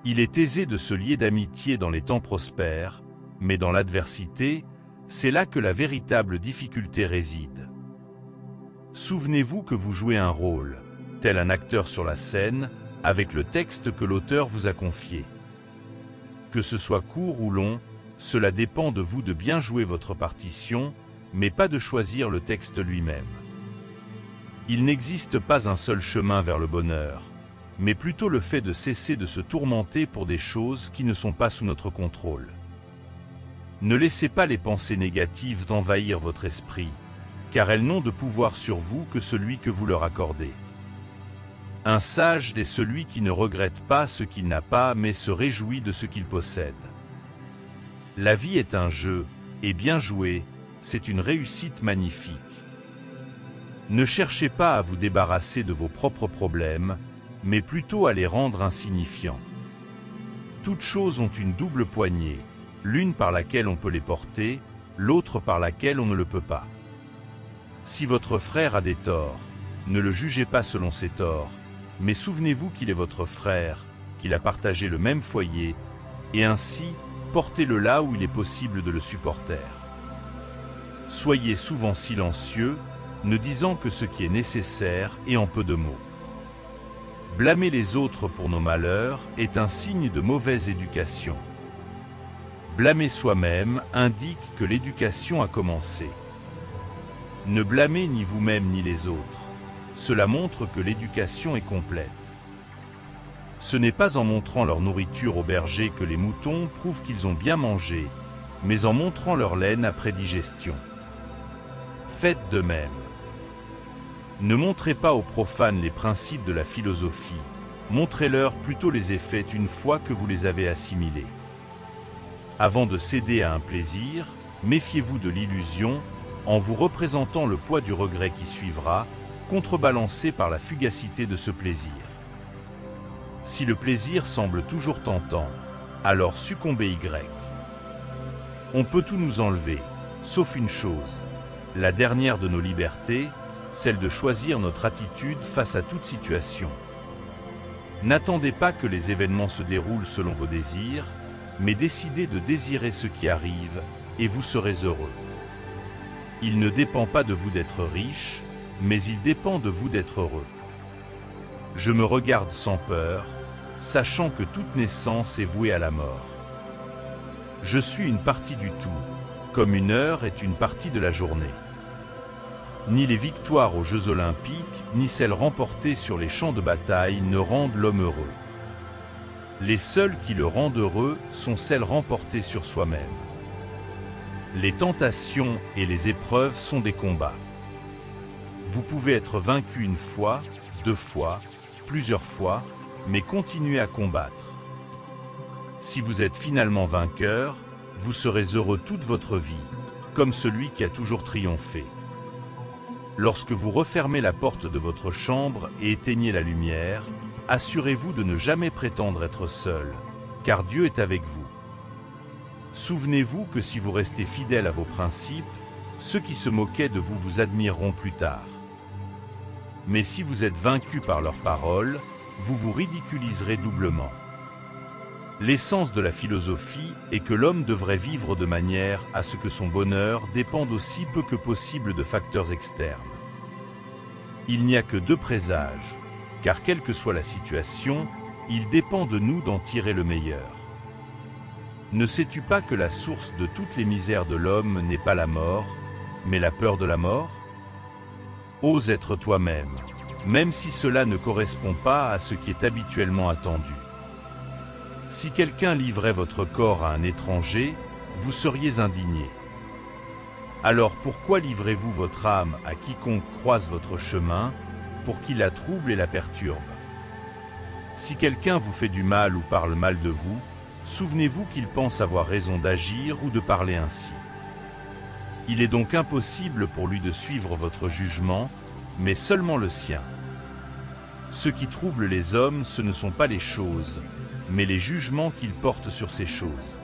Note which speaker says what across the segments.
Speaker 1: Il est aisé de se lier d'amitié dans les temps prospères, mais dans l'adversité, c'est là que la véritable difficulté réside. Souvenez-vous que vous jouez un rôle, tel un acteur sur la scène, avec le texte que l'auteur vous a confié. Que ce soit court ou long, cela dépend de vous de bien jouer votre partition, mais pas de choisir le texte lui-même. Il n'existe pas un seul chemin vers le bonheur, mais plutôt le fait de cesser de se tourmenter pour des choses qui ne sont pas sous notre contrôle. Ne laissez pas les pensées négatives envahir votre esprit, car elles n'ont de pouvoir sur vous que celui que vous leur accordez. Un sage est celui qui ne regrette pas ce qu'il n'a pas, mais se réjouit de ce qu'il possède. La vie est un jeu, et bien joué, c'est une réussite magnifique. Ne cherchez pas à vous débarrasser de vos propres problèmes, mais plutôt à les rendre insignifiants. Toutes choses ont une double poignée, l'une par laquelle on peut les porter, l'autre par laquelle on ne le peut pas. Si votre frère a des torts, ne le jugez pas selon ses torts, mais souvenez-vous qu'il est votre frère, qu'il a partagé le même foyer, et ainsi, portez-le là où il est possible de le supporter. Soyez souvent silencieux, ne disant que ce qui est nécessaire et en peu de mots. Blâmer les autres pour nos malheurs est un signe de mauvaise éducation. Blâmer soi-même indique que l'éducation a commencé. Ne blâmez ni vous-même ni les autres. Cela montre que l'éducation est complète. Ce n'est pas en montrant leur nourriture aux bergers que les moutons prouvent qu'ils ont bien mangé, mais en montrant leur laine après digestion. Faites de même. Ne montrez pas aux profanes les principes de la philosophie, montrez-leur plutôt les effets une fois que vous les avez assimilés. Avant de céder à un plaisir, méfiez-vous de l'illusion en vous représentant le poids du regret qui suivra, contrebalancé par la fugacité de ce plaisir. Si le plaisir semble toujours tentant, alors succombez Y. On peut tout nous enlever, sauf une chose, la dernière de nos libertés, celle de choisir notre attitude face à toute situation. N'attendez pas que les événements se déroulent selon vos désirs, mais décidez de désirer ce qui arrive, et vous serez heureux. Il ne dépend pas de vous d'être riche, mais il dépend de vous d'être heureux. Je me regarde sans peur, sachant que toute naissance est vouée à la mort. Je suis une partie du tout, comme une heure est une partie de la journée. Ni les victoires aux Jeux Olympiques, ni celles remportées sur les champs de bataille ne rendent l'homme heureux. Les seules qui le rendent heureux sont celles remportées sur soi-même. Les tentations et les épreuves sont des combats. Vous pouvez être vaincu une fois, 2 fois, plusieurs fois, mais continuez à combattre. Si vous êtes finalement vainqueur, vous serez heureux toute votre vie, comme celui qui a toujours triomphé. Lorsque vous refermez la porte de votre chambre et éteignez la lumière, assurez-vous de ne jamais prétendre être seul, car Dieu est avec vous. Souvenez-vous que si vous restez fidèle à vos principes, ceux qui se moquaient de vous vous admireront plus tard. Mais si vous êtes vaincu par leurs paroles, vous vous ridiculiserez doublement. L'essence de la philosophie est que l'homme devrait vivre de manière à ce que son bonheur dépende aussi peu que possible de facteurs externes. Il n'y a que 2 présages, car quelle que soit la situation, il dépend de nous d'en tirer le meilleur. Ne sais-tu pas que la source de toutes les misères de l'homme n'est pas la mort, mais la peur de la mort? Ose être toi-même, même si cela ne correspond pas à ce qui est habituellement attendu. Si quelqu'un livrait votre corps à un étranger, vous seriez indigné. Alors pourquoi livrez-vous votre âme à quiconque croise votre chemin, pour qu'il la trouble et la perturbe? Si quelqu'un vous fait du mal ou parle mal de vous, souvenez-vous qu'il pense avoir raison d'agir ou de parler ainsi. Il est donc impossible pour lui de suivre votre jugement, mais seulement le sien. Ce qui trouble les hommes, ce ne sont pas les choses, mais les jugements qu'ils portent sur ces choses.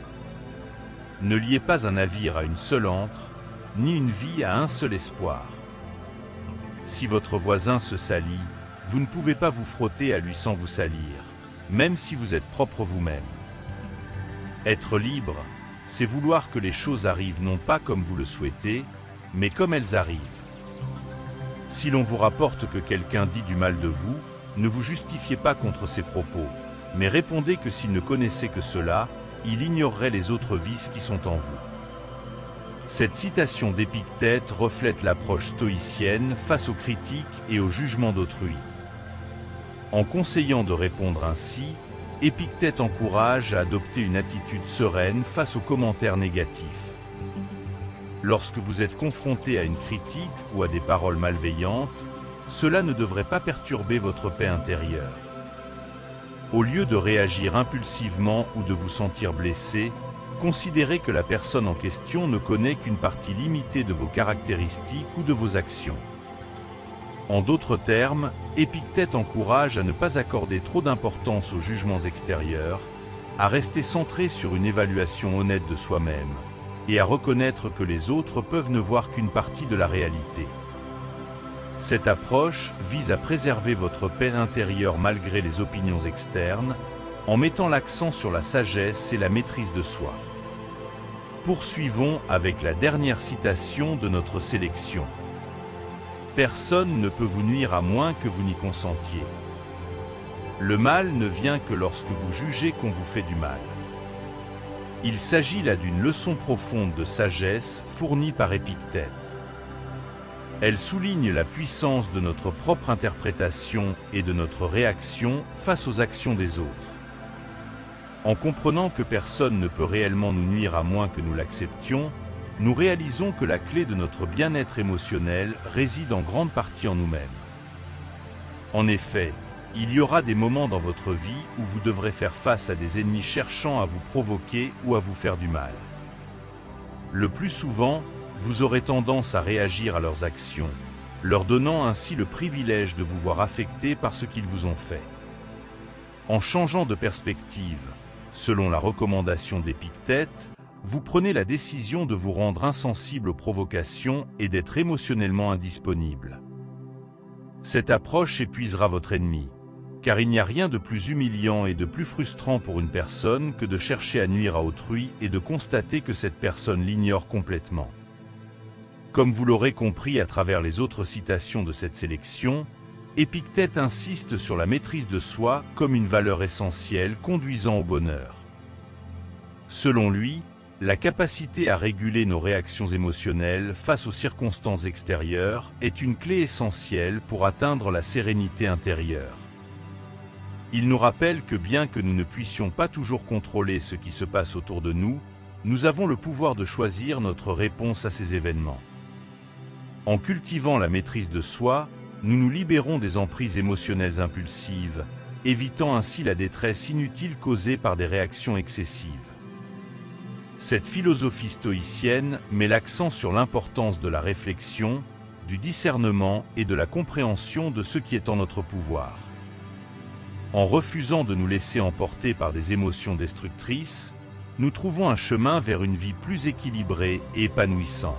Speaker 1: Ne liez pas un navire à une seule ancre, ni une vie à un seul espoir. Si votre voisin se salit, vous ne pouvez pas vous frotter à lui sans vous salir. même si vous êtes propre vous-même. Être libre, c'est vouloir que les choses arrivent non pas comme vous le souhaitez, mais comme elles arrivent. Si l'on vous rapporte que quelqu'un dit du mal de vous, ne vous justifiez pas contre ses propos, mais répondez que s'il ne connaissait que cela, il ignorerait les autres vices qui sont en vous. Cette citation d'Épictète reflète l'approche stoïcienne face aux critiques et aux jugements d'autrui. En conseillant de répondre ainsi, Épictète encourage à adopter une attitude sereine face aux commentaires négatifs. Lorsque vous êtes confronté à une critique ou à des paroles malveillantes, cela ne devrait pas perturber votre paix intérieure. Au lieu de réagir impulsivement ou de vous sentir blessé, considérez que la personne en question ne connaît qu'une partie limitée de vos caractéristiques ou de vos actions. En d'autres termes, Épictète encourage à ne pas accorder trop d'importance aux jugements extérieurs, à rester centré sur une évaluation honnête de soi-même, et à reconnaître que les autres peuvent ne voir qu'une partie de la réalité. Cette approche vise à préserver votre paix intérieure malgré les opinions externes, en mettant l'accent sur la sagesse et la maîtrise de soi. Poursuivons avec la dernière citation de notre sélection. Personne ne peut vous nuire à moins que vous n'y consentiez. Le mal ne vient que lorsque vous jugez qu'on vous fait du mal. Il s'agit là d'une leçon profonde de sagesse fournie par Épictète. Elle souligne la puissance de notre propre interprétation et de notre réaction face aux actions des autres. En comprenant que personne ne peut réellement nous nuire à moins que nous l'acceptions, nous réalisons que la clé de notre bien-être émotionnel réside en grande partie en nous-mêmes. En effet, il y aura des moments dans votre vie où vous devrez faire face à des ennemis cherchant à vous provoquer ou à vous faire du mal. Le plus souvent, vous aurez tendance à réagir à leurs actions, leur donnant ainsi le privilège de vous voir affecté par ce qu'ils vous ont fait. En changeant de perspective, selon la recommandation d'Épictète, vous prenez la décision de vous rendre insensible aux provocations et d'être émotionnellement indisponible. Cette approche épuisera votre ennemi, car il n'y a rien de plus humiliant et de plus frustrant pour une personne que de chercher à nuire à autrui et de constater que cette personne l'ignore complètement. Comme vous l'aurez compris à travers les autres citations de cette sélection, Épictète insiste sur la maîtrise de soi comme une valeur essentielle conduisant au bonheur. Selon lui, la capacité à réguler nos réactions émotionnelles face aux circonstances extérieures est une clé essentielle pour atteindre la sérénité intérieure. Il nous rappelle que bien que nous ne puissions pas toujours contrôler ce qui se passe autour de nous, nous avons le pouvoir de choisir notre réponse à ces événements. En cultivant la maîtrise de soi, nous nous libérons des emprises émotionnelles impulsives, évitant ainsi la détresse inutile causée par des réactions excessives. Cette philosophie stoïcienne met l'accent sur l'importance de la réflexion, du discernement et de la compréhension de ce qui est en notre pouvoir. En refusant de nous laisser emporter par des émotions destructrices, nous trouvons un chemin vers une vie plus équilibrée et épanouissante.